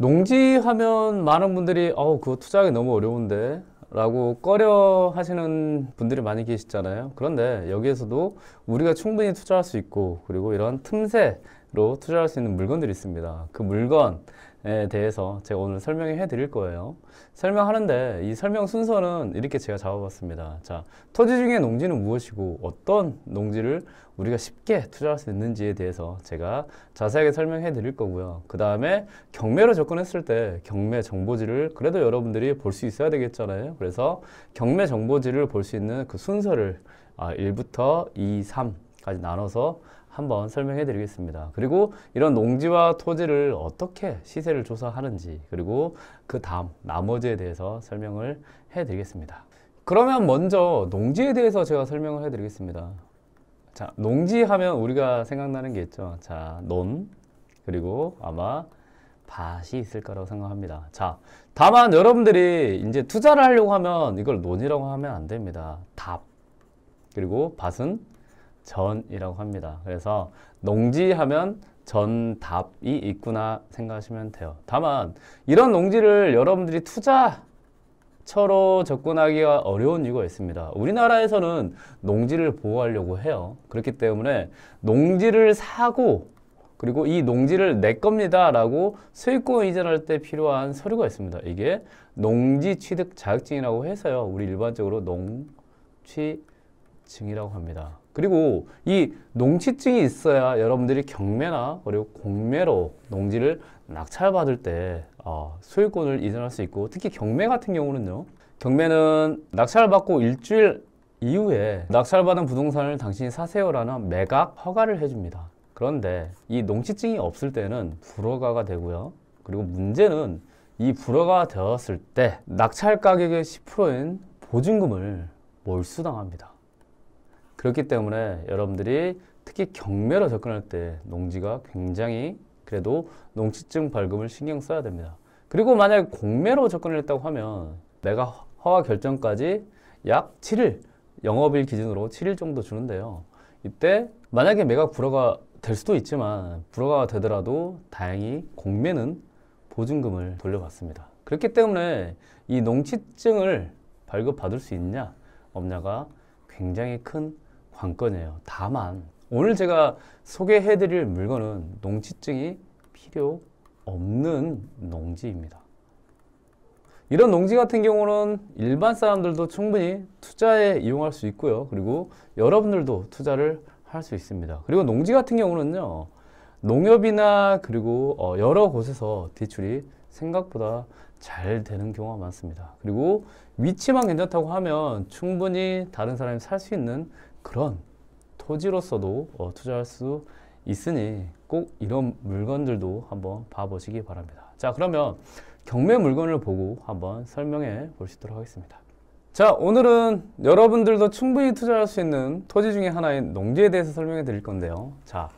농지하면 많은 분들이 그거 투자하기 너무 어려운데 라고 꺼려 하시는 분들이 많이 계시잖아요. 그런데 여기에서도 우리가 충분히 투자할 수 있고, 그리고 이런 틈새로 투자할 수 있는 물건들이 있습니다. 그 물건에 대해서 제가 오늘 설명해 드릴 거예요. 설명하는데 이 설명 순서는 이렇게 제가 잡아봤습니다. 자, 토지 중에 농지는 무엇이고 어떤 농지를 우리가 쉽게 투자할 수 있는지에 대해서 제가 자세하게 설명해 드릴 거고요. 그 다음에 경매로 접근했을 때 경매 정보지를 그래도 여러분들이 볼 수 있어야 되겠잖아요. 그래서 경매 정보지를 볼 수 있는 그 순서를 1부터 2, 3까지 나눠서 한번 설명해 드리겠습니다. 그리고 이런 농지와 토지를 어떻게 시세를 조사하는지, 그리고 그 다음 나머지에 대해서 설명을 해 드리겠습니다. 그러면 먼저 농지에 대해서 제가 설명을 해 드리겠습니다. 자, 농지 하면 우리가 생각나는 게 있죠. 자, 논, 그리고 아마 밭이 있을 거라고 생각합니다. 자, 다만 여러분들이 이제 투자를 하려고 하면 이걸 논이라고 하면 안 됩니다. 답, 그리고 밭은 전이라고 합니다. 그래서 농지 하면 전, 답이 있구나 생각하시면 돼요. 다만 이런 농지를 여러분들이 투자처로 접근하기가 어려운 이유가 있습니다. 우리나라에서는 농지를 보호하려고 해요. 그렇기 때문에 농지를 사고, 그리고 이 농지를 내 겁니다 라고 소유권 이전할 때 필요한 서류가 있습니다. 이게 농지 취득 자격증이라고 해서요, 우리 일반적으로 농취증이라고 합니다. 그리고 이 농취증이 있어야 여러분들이 경매나 그리고 공매로 농지를 낙찰받을 때 소유권을 이전할 수 있고, 특히 경매 같은 경우는요, 경매는 낙찰받고 일주일 이후에 낙찰받은 부동산을 당신이 사세요라는 매각 허가를 해줍니다. 그런데 이 농취증이 없을 때는 불허가가 되고요. 그리고 문제는 이 불허가 되었을 때 낙찰 가격의 10%인 보증금을 몰수당합니다. 그렇기 때문에 여러분들이 특히 경매로 접근할 때 농지가 굉장히 그래도 농취증 발급을 신경 써야 됩니다. 그리고 만약에 공매로 접근을 했다고 하면 매각 허가 결정까지 약 7일, 영업일 기준으로 7일 정도 주는데요. 이때 만약에 매각 불허가 될 수도 있지만, 불허가 되더라도 다행히 공매는 보증금을 돌려받습니다. 그렇기 때문에 이 농취증을 발급받을 수 있냐 없냐가 굉장히 큰 관건이에요. 다만 오늘 제가 소개해 드릴 물건은 농취증이 필요 없는 농지입니다. 이런 농지 같은 경우는 일반 사람들도 충분히 투자에 이용할 수 있고요. 그리고 여러분들도 투자를 할 수 있습니다. 그리고 농지 같은 경우는요, 농협이나 그리고 여러 곳에서 대출이 생각보다 잘 되는 경우가 많습니다. 그리고 위치만 괜찮다고 하면 충분히 다른 사람이 살 수 있는 그런 토지로서도 투자할 수 있으니 꼭 이런 물건들도 한번 봐보시기 바랍니다. 자, 그러면 경매 물건을 보고 한번 설명해 보시도록 하겠습니다. 자, 오늘은 여러분들도 충분히 투자할 수 있는 토지 중에 하나인 농지에 대해서 설명해 드릴 건데요. 자,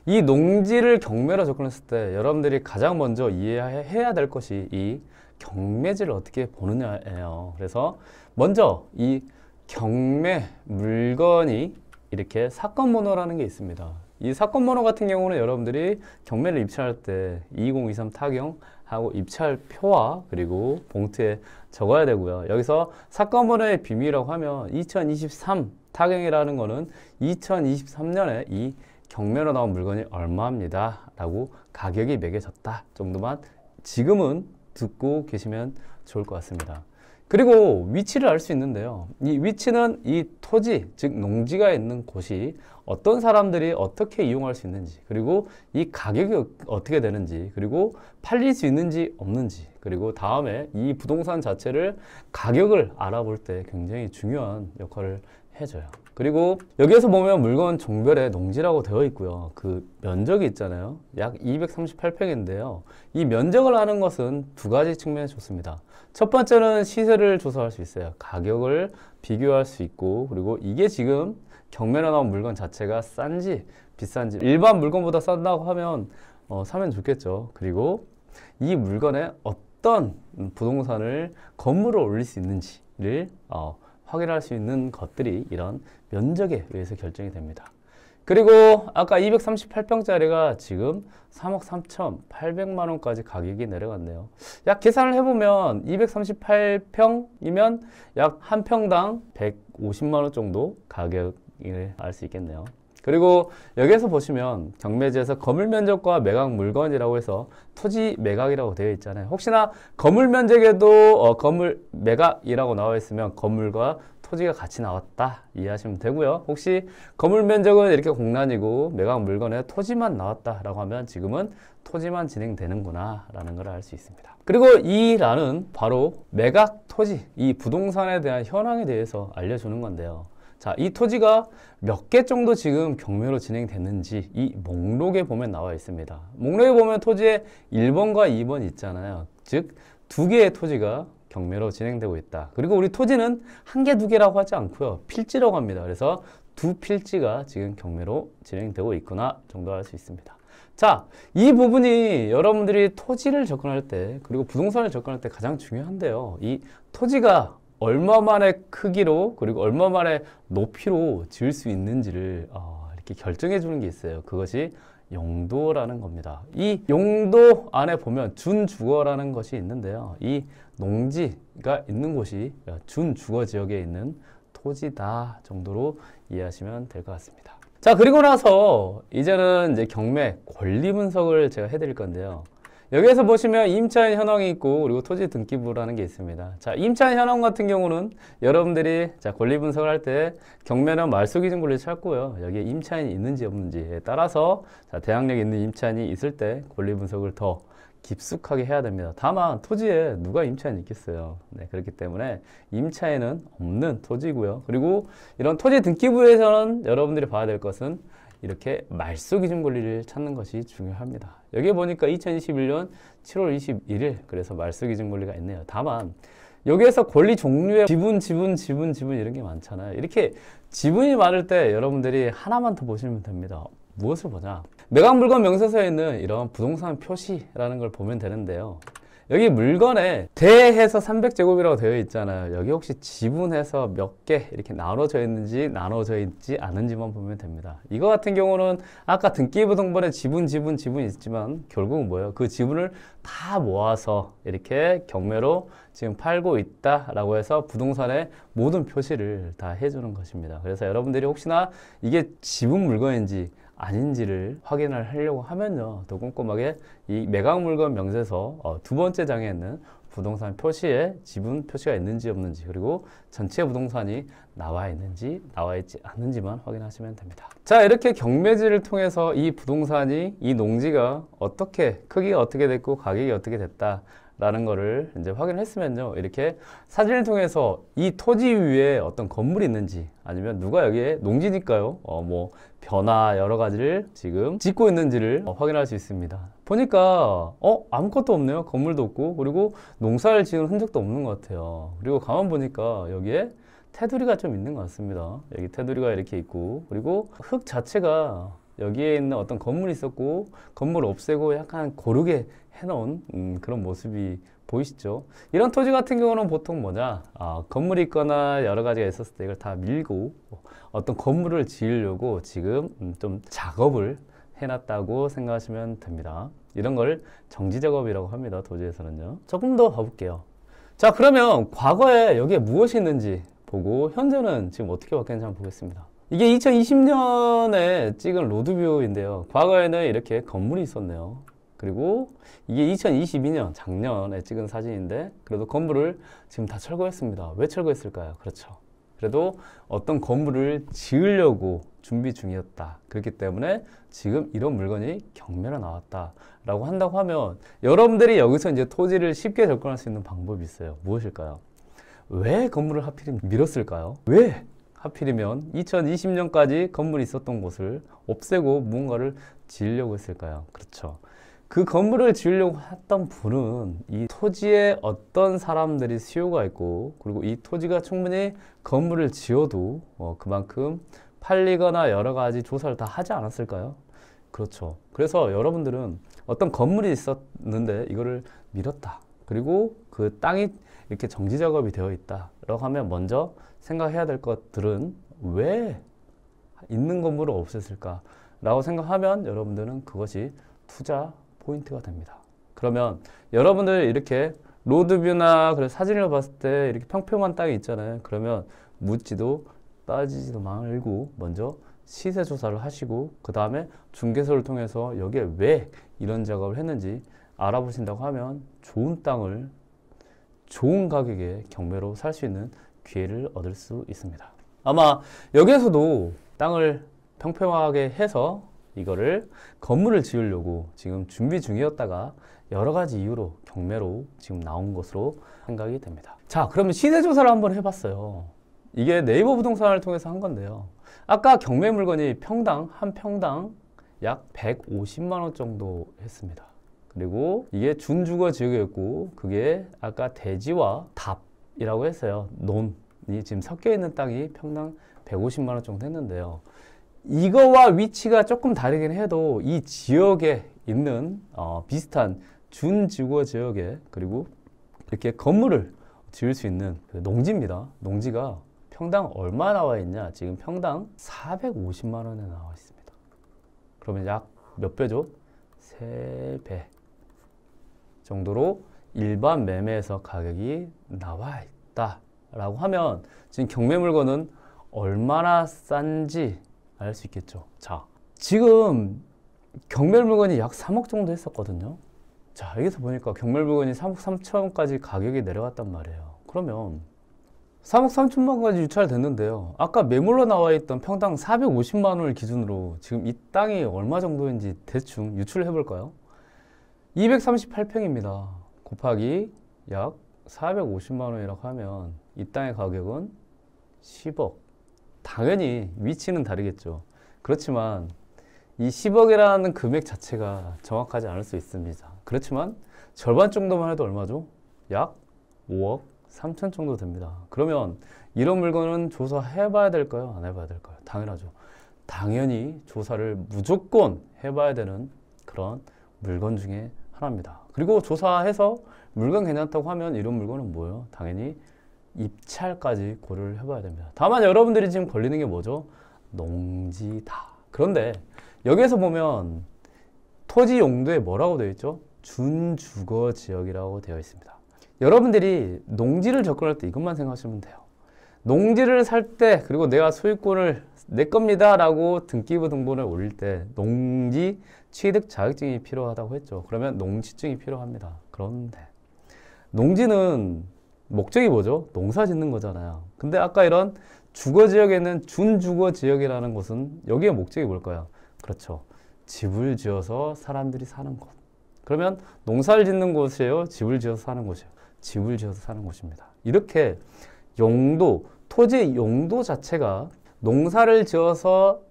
이 농지를 경매로 접근했을 때 여러분들이 가장 먼저 이해해야 될 것이 이 경매지를 어떻게 보느냐예요. 그래서 먼저 이 경매 물건이 이렇게 사건 번호라는 게 있습니다. 이 사건 번호 같은 경우는 여러분들이 경매를 입찰할 때 2023 타경하고 입찰표와 그리고 봉투에 적어야 되고요. 여기서 사건 번호의 비밀이라고 하면 2023 타경이라는 거는 2023년에 이 경매로 나온 물건이 얼마입니다 라고 가격이 매겨졌다 정도만 지금은 듣고 계시면 좋을 것 같습니다. 그리고 위치를 알 수 있는데요. 이 위치는 이 토지, 즉 농지가 있는 곳이 어떤 사람들이 어떻게 이용할 수 있는지, 그리고 이 가격이 어떻게 되는지, 그리고 팔릴 수 있는지 없는지, 그리고 다음에 이 부동산 자체를 가격을 알아볼 때 굉장히 중요한 역할을 해줘요. 그리고 여기에서 보면 물건 종별에 농지라고 되어 있고요. 그 면적이 있잖아요. 약 238평인데요. 이 면적을 아는 것은 두 가지 측면이 좋습니다. 첫 번째는 시세를 조사할 수 있어요. 가격을 비교할 수 있고, 그리고 이게 지금 경매로 나온 물건 자체가 싼지 비싼지, 일반 물건보다 싼다고 하면 사면 좋겠죠. 그리고 이 물건에 어떤 부동산을 건물을 올릴 수 있는지를 확인할 수 있는 것들이 이런 면적에 의해서 결정이 됩니다. 그리고 아까 238평짜리가 지금 3억 3,800만 원까지 가격이 내려갔네요. 약 계산을 해보면 238평이면 약 한 평당 150만 원 정도 가격을 알 수 있겠네요. 그리고 여기에서 보시면 경매지에서 거물 면적과 매각 물건이라고 해서 토지 매각이라고 되어 있잖아요. 혹시나 거물 면적에도 거물 매각이라고 나와 있으면 건물과 토지가 같이 나왔다 이해하시면 되고요. 혹시 거물 면적은 이렇게 공란이고 매각 물건에 토지만 나왔다라고 하면 지금은 토지만 진행되는구나 라는 걸 알 수 있습니다. 그리고 이 란은 바로 매각 토지, 이 부동산에 대한 현황에 대해서 알려주는 건데요. 자, 이 토지가 몇 개 정도 지금 경매로 진행됐는지 이 목록에 보면 나와 있습니다. 목록에 보면 토지에 1번과 2번 있잖아요. 즉, 두 개의 토지가 경매로 진행되고 있다. 그리고 우리 토지는 한 개, 두 개라고 하지 않고요. 필지라고 합니다. 그래서 두 필지가 지금 경매로 진행되고 있구나 정도 알 수 있습니다. 자, 이 부분이 여러분들이 토지를 접근할 때 그리고 부동산을 접근할 때 가장 중요한데요. 이 토지가 얼마만의 크기로 그리고 얼마만의 높이로 지을 수 있는지를 이렇게 결정해 주는 게 있어요. 그것이 용도라는 겁니다. 이 용도 안에 보면 준주거라는 것이 있는데요. 이 농지가 있는 곳이 준주거 지역에 있는 토지다 정도로 이해하시면 될 것 같습니다. 자, 그리고 나서 이제는 이제 경매 권리 분석을 제가 해드릴 건데요. 여기에서 보시면 임차인 현황이 있고 그리고 토지 등기부라는 게 있습니다. 자, 임차인 현황 같은 경우는 여러분들이 권리 분석을 할 때 경매는 말소 기준 권리를 찾고요. 여기에 임차인이 있는지 없는지에 따라서 대항력이 있는 임차인이 있을 때 권리 분석을 더 깊숙하게 해야 됩니다. 다만 토지에 누가 임차인이 있겠어요. 네, 그렇기 때문에 임차인은 없는 토지고요. 그리고 이런 토지 등기부에서는 여러분들이 봐야 될 것은 이렇게 말소 기준 권리를 찾는 것이 중요합니다. 여기 보니까 2021년 7월 21일 그래서 말소 기준 권리가 있네요. 다만 여기에서 권리 종류에 지분 이런 게 많잖아요. 이렇게 지분이 많을 때 여러분들이 하나만 더 보시면 됩니다. 무엇을 보냐? 매각 물건 명세서에 있는 이런 부동산 표시라는 걸 보면 되는데요. 여기 물건에 대해서 300제곱이라고 되어 있잖아요. 여기 혹시 지분해서 몇 개 이렇게 나눠져 있는지 나눠져 있지 않은지만 보면 됩니다. 이거 같은 경우는 아까 등기부 등본에 지분이 있지만 결국은 뭐예요? 그 지분을 다 모아서 이렇게 경매로 지금 팔고 있다라고 해서 부동산의 모든 표시를 다 해주는 것입니다. 그래서 여러분들이 혹시나 이게 지분 물건인지 아닌지를 확인을 하려고 하면요, 더 꼼꼼하게 이 매각 물건 명세서 두 번째 장에 있는 부동산 표시에 지분 표시가 있는지 없는지 그리고 전체 부동산이 나와 있는지 나와 있지 않는지만 확인하시면 됩니다. 자, 이렇게 경매지를 통해서 이 부동산이 이 농지가 어떻게 크기가 어떻게 됐고 가격이 어떻게 됐다 라는 거를 이제 확인했으면요, 이렇게 사진을 통해서 이 토지 위에 어떤 건물이 있는지 아니면 누가 여기에 농지니까요, 뭐 벼나 여러 가지를 지금 짓고 있는지를 확인할 수 있습니다. 보니까 아무것도 없네요. 건물도 없고 그리고 농사를 지은 흔적도 없는 것 같아요. 그리고 가만 보니까 여기에 테두리가 좀 있는 것 같습니다. 여기 테두리가 이렇게 있고 그리고 흙 자체가 여기에 있는 어떤 건물이 있었고 건물을 없애고 약간 고르게 해놓은 그런 모습이 보이시죠? 이런 토지 같은 경우는 보통 뭐냐, 건물이 있거나 여러 가지가 있었을 때 이걸 다 밀고 어떤 건물을 지으려고 지금 좀 작업을 해놨다고 생각하시면 됩니다. 이런 걸 정지 작업이라고 합니다. 도지에서는요. 조금 더 가볼게요. 자, 그러면 과거에 여기에 무엇이 있는지 보고 현재는 지금 어떻게 바뀌었는지 한번 보겠습니다. 이게 2020년에 찍은 로드뷰인데요. 과거에는 이렇게 건물이 있었네요. 그리고 이게 2022년 작년에 찍은 사진인데 그래도 건물을 지금 다 철거했습니다. 왜 철거했을까요? 그렇죠. 그래도 어떤 건물을 지으려고 준비 중이었다. 그렇기 때문에 지금 이런 물건이 경매로 나왔다 라고 한다고 하면 여러분들이 여기서 이제 토지를 쉽게 접근할 수 있는 방법이 있어요. 무엇일까요? 왜 건물을 하필이면 밀었을까요? 왜 하필이면 2020년까지 건물이 있었던 곳을 없애고 무언가를 지으려고 했을까요? 그렇죠. 그 건물을 지으려고 했던 분은 이 토지에 어떤 사람들이 수요가 있고 그리고 이 토지가 충분히 건물을 지어도 그만큼 팔리거나 여러 가지 조사를 다 하지 않았을까요? 그렇죠. 그래서 여러분들은 어떤 건물이 있었는데 이거를 밀었다. 그리고 그 땅이 이렇게 정지 작업이 되어 있다 라고 하면 먼저 생각해야 될 것들은 왜 있는 건물을 없앴을까? 라고 생각하면 여러분들은 그것이 투자 포인트가 됩니다. 그러면 여러분들 이렇게 로드뷰나 그래 사진을 봤을 때 이렇게 평평한 땅이 있잖아요. 그러면 묻지도 따지지도 말고 먼저 시세 조사를 하시고 그 다음에 중개소를 통해서 여기에 왜 이런 작업을 했는지 알아보신다고 하면 좋은 땅을 좋은 가격에 경매로 살 수 있는 기회를 얻을 수 있습니다. 아마 여기에서도 땅을 평평하게 해서 이거를 건물을 지으려고 지금 준비 중이었다가 여러 가지 이유로 경매로 지금 나온 것으로 생각이 됩니다. 자, 그러면 시세 조사를 한번 해봤어요. 이게 네이버 부동산을 통해서 한 건데요. 아까 경매 물건이 한 평당 약 150만 원 정도 했습니다. 그리고 이게 준주거 지역이었고 그게 아까 대지와 답이라고 했어요. 논이 지금 섞여 있는 땅이 평당 150만 원 정도 했는데요. 이거와 위치가 조금 다르긴 해도 이 지역에 있는 비슷한 준주거 지역에 그리고 이렇게 건물을 지을 수 있는 그 농지입니다. 농지가 평당 얼마 나와 있냐? 지금 평당 450만 원에 나와 있습니다. 그러면 약 몇 배죠? 3배 정도로 일반 매매에서 가격이 나와 있다라고 하면 지금 경매 물건은 얼마나 싼지 알 수 있겠죠. 자, 지금 경매 물건이 약 3억 정도 했었거든요. 자, 여기서 보니까 경매 물건이 3억 3천까지 가격이 내려갔단 말이에요. 그러면 3억 3천만까지 유찰됐는데요. 아까 매물로 나와 있던 평당 450만 원을 기준으로 지금 이 땅이 얼마 정도인지 대충 유출을 해볼까요? 238평입니다. 곱하기 약 450만 원이라고 하면 이 땅의 가격은 10억. 당연히 위치는 다르겠죠. 그렇지만 이 10억이라는 금액 자체가 정확하지 않을 수 있습니다. 그렇지만 절반 정도만 해도 얼마죠? 약 5억 3천 정도 됩니다. 그러면 이런 물건은 조사해봐야 될까요? 안 해봐야 될까요? 당연하죠. 당연히 조사를 무조건 해봐야 되는 그런 물건 중에 하나입니다. 그리고 조사해서 물건 괜찮다고 하면 이런 물건은 뭐예요? 당연히 입찰까지 고려를 해봐야 됩니다. 다만 여러분들이 지금 걸리는 게 뭐죠? 농지다. 그런데 여기에서 보면 토지 용도에 뭐라고 되어 있죠? 준주거 지역이라고 되어 있습니다. 여러분들이 농지를 접근할 때 이것만 생각하시면 돼요. 농지를 살 때 그리고 내가 소유권을 내 겁니다 라고 등기부 등본을 올릴 때 농지 취득 자격증이 필요하다고 했죠. 그러면 농지증이 필요합니다. 그런데 농지는 목적이 뭐죠? 농사 짓는 거잖아요. 근데 아까 이런 주거지역에 있는 준주거 지역이라는 곳은 여기에 목적이 뭘까요? 그렇죠. 집을 지어서 사람들이 사는 곳. 그러면 농사를 짓는 곳이에요? 집을 지어서 사는 곳이에요? 집을 지어서 사는 곳입니다. 이렇게 용도, 토지의 용도 자체가 농사를 지어서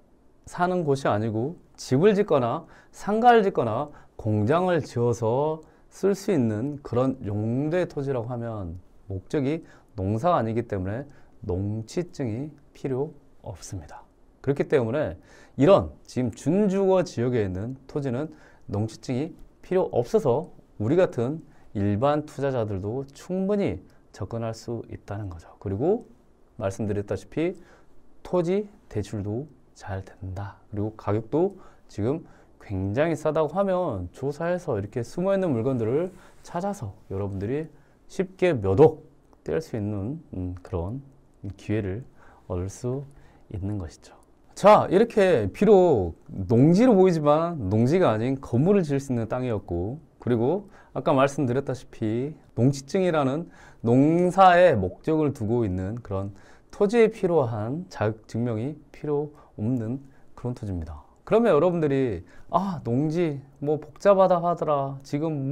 사는 곳이 아니고 집을 짓거나 상가를 짓거나 공장을 지어서 쓸 수 있는 그런 용도의 토지라고 하면 목적이 농사가 아니기 때문에 농지증이 필요 없습니다. 그렇기 때문에 이런 지금 준주거 지역에 있는 토지는 농지증이 필요 없어서 우리 같은 일반 투자자들도 충분히 접근할 수 있다는 거죠. 그리고 말씀드렸다시피 토지 대출도 잘 된다. 그리고 가격도 지금 굉장히 싸다고 하면 조사해서 이렇게 숨어있는 물건들을 찾아서 여러분들이 쉽게 몇 억 뗄 수 있는 그런 기회를 얻을 수 있는 것이죠. 자, 이렇게 비록 농지로 보이지만 농지가 아닌 건물을 지을 수 있는 땅이었고, 그리고 아까 말씀드렸다시피 농지증이라는 농사의 목적을 두고 있는 그런 토지에 필요한 자격 증명이 필요 없는 그런 토지입니다. 그러면 여러분들이 농지 뭐 복잡하다 하더라, 지금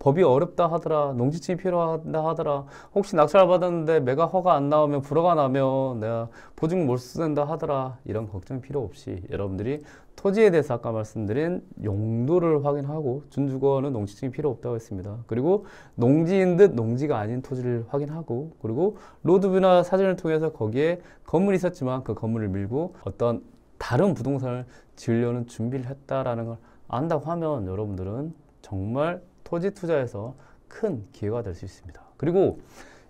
법이 어렵다 하더라, 농지증이 필요하다 하더라, 혹시 낙찰 받았는데 매각 허가 안 나오면 불허가 나면 내가 보증 몰수된다 하더라, 이런 걱정이 필요 없이 여러분들이 토지에 대해서 아까 말씀드린 용도를 확인하고, 준주거는 농지증이 필요 없다고 했습니다. 그리고 농지인 듯 농지가 아닌 토지를 확인하고, 그리고 로드뷰나 사진을 통해서 거기에 건물이 있었지만 그 건물을 밀고 어떤 다른 부동산을 지으려는 준비를 했다라는 걸 안다고 하면 여러분들은 정말 토지 투자에서 큰 기회가 될 수 있습니다. 그리고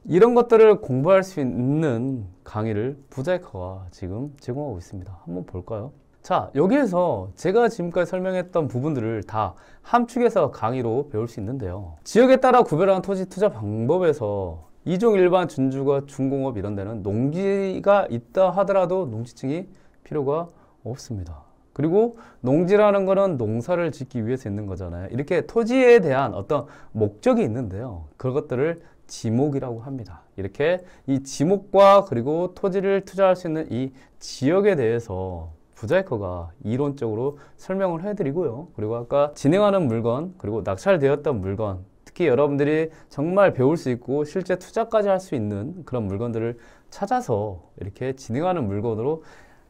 이런 것들을 공부할 수 있는 강의를 부자이커가 지금 제공하고 있습니다. 한번 볼까요? 자, 여기에서 제가 지금까지 설명했던 부분들을 다 함축해서 강의로 배울 수 있는데요. 지역에 따라 구별하는 토지 투자 방법에서 이종 일반 준주거 중공업 이런 데는 농지가 있다 하더라도 농지증이 필요가 없습니다. 그리고 농지라는 거는 농사를 짓기 위해서 있는 거잖아요. 이렇게 토지에 대한 어떤 목적이 있는데요. 그것들을 지목이라고 합니다. 이렇게 이 지목과 그리고 토지를 투자할 수 있는 이 지역에 대해서 부자이커가 이론적으로 설명을 해드리고요. 그리고 아까 진행하는 물건, 그리고 낙찰되었던 물건, 특히 여러분들이 정말 배울 수 있고 실제 투자까지 할 수 있는 그런 물건들을 찾아서 이렇게 진행하는 물건으로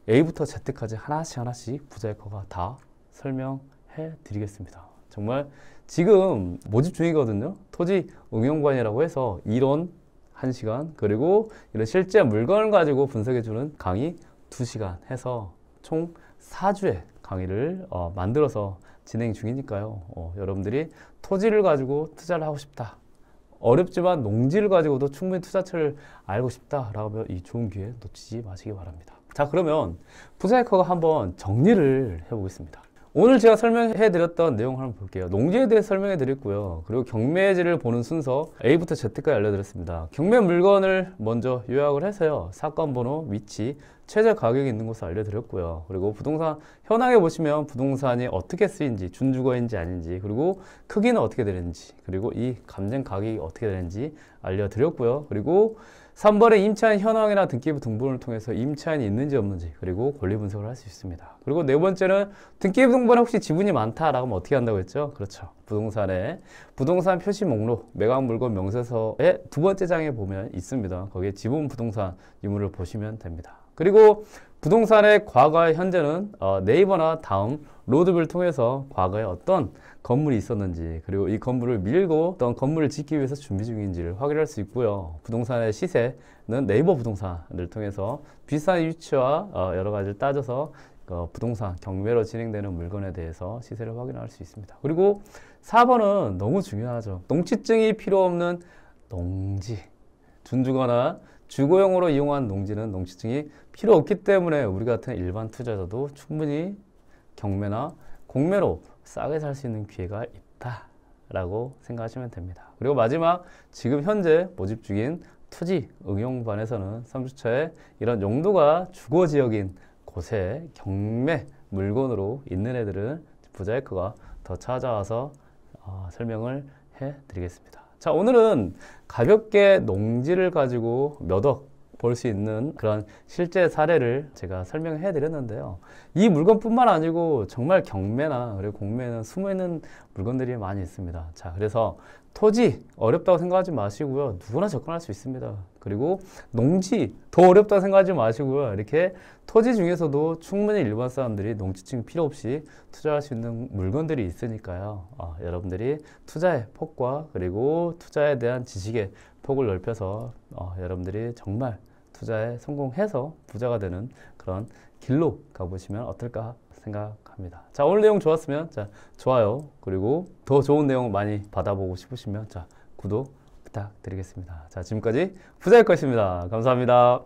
A부터 Z까지 하나씩 부자이커가 다 설명해 드리겠습니다. 정말 지금 모집 중이거든요. 토지 응용관이라고 해서 이론 1시간, 그리고 이런 실제 물건을 가지고 분석해주는 강의 2시간 해서 총 4주의 강의를 만들어서 진행 중이니까요. 여러분들이 토지를 가지고 투자를 하고 싶다. 어렵지만 농지를 가지고도 충분히 투자처를 알고 싶다라고 하면 이 좋은 기회 놓치지 마시기 바랍니다. 자, 그러면 부자이커가 한번 정리를 해보겠습니다. 오늘 제가 설명해 드렸던 내용 한번 볼게요. 농지에 대해 설명해 드렸고요. 그리고 경매지를 보는 순서 A부터 Z까지 알려드렸습니다. 경매 물건을 먼저 요약을 해서요. 사건 번호, 위치, 최저 가격이 있는 곳을 알려드렸고요. 그리고 부동산 현황에 보시면 부동산이 어떻게 쓰인지, 준주거인지 아닌지, 그리고 크기는 어떻게 되는지, 그리고 이 감정 가격이 어떻게 되는지 알려드렸고요. 그리고 3번의 임차인 현황이나 등기부 등본을 통해서 임차인이 있는지 없는지, 그리고 권리 분석을 할 수 있습니다. 그리고 네 번째는 등기부 등본에 혹시 지분이 많다라고 하면 어떻게 한다고 했죠? 그렇죠. 부동산에 부동산 표시 목록, 매각 물건 명세서의 두 번째 장에 보면 있습니다. 거기에 지분 부동산 유무를 보시면 됩니다. 그리고 부동산의 과거와 현재는 네이버나 다음, 로드뷰를 통해서 과거에 어떤 건물이 있었는지, 그리고 이 건물을 밀고 어떤 건물을 짓기 위해서 준비 중인지를 확인할 수 있고요. 부동산의 시세는 네이버 부동산을 통해서 비싼 위치와 여러 가지를 따져서 부동산 경매로 진행되는 물건에 대해서 시세를 확인할 수 있습니다. 그리고 4번은 너무 중요하죠. 농지증이 필요 없는 농지, 준주거나 주거용으로 이용한 농지는 농지증이 필요 없기 때문에 우리 같은 일반 투자자도 충분히 경매나 공매로 싸게 살 수 있는 기회가 있다라고 생각하시면 됩니다. 그리고 마지막, 지금 현재 모집 중인 토지 응용반에서는 3주차에 이런 용도가 주거지역인 곳에 경매 물건으로 있는 애들은 부자이커가 더 찾아와서 설명을 해드리겠습니다. 자, 오늘은 가볍게 농지를 가지고 몇 억 볼 수 있는 그런 실제 사례를 제가 설명해 드렸는데요. 이 물건뿐만 아니고 정말 경매나 그리고 공매는 숨어있는 물건들이 많이 있습니다. 자, 그래서 토지 어렵다고 생각하지 마시고요. 누구나 접근할 수 있습니다. 그리고 농지 더 어렵다고 생각하지 마시고요. 이렇게 토지 중에서도 충분히 일반 사람들이 농지증 필요 없이 투자할 수 있는 물건들이 있으니까요. 여러분들이 투자의 폭과 그리고 투자에 대한 지식의 폭을 넓혀서 여러분들이 정말 투자에 성공해서 부자가 되는 그런 길로 가보시면 어떨까 생각합니다. 자, 오늘 내용 좋았으면 좋아요, 그리고 더 좋은 내용 많이 받아보고 싶으시면 구독 부탁드리겠습니다. 자, 지금까지 부자이커였습니다. 감사합니다.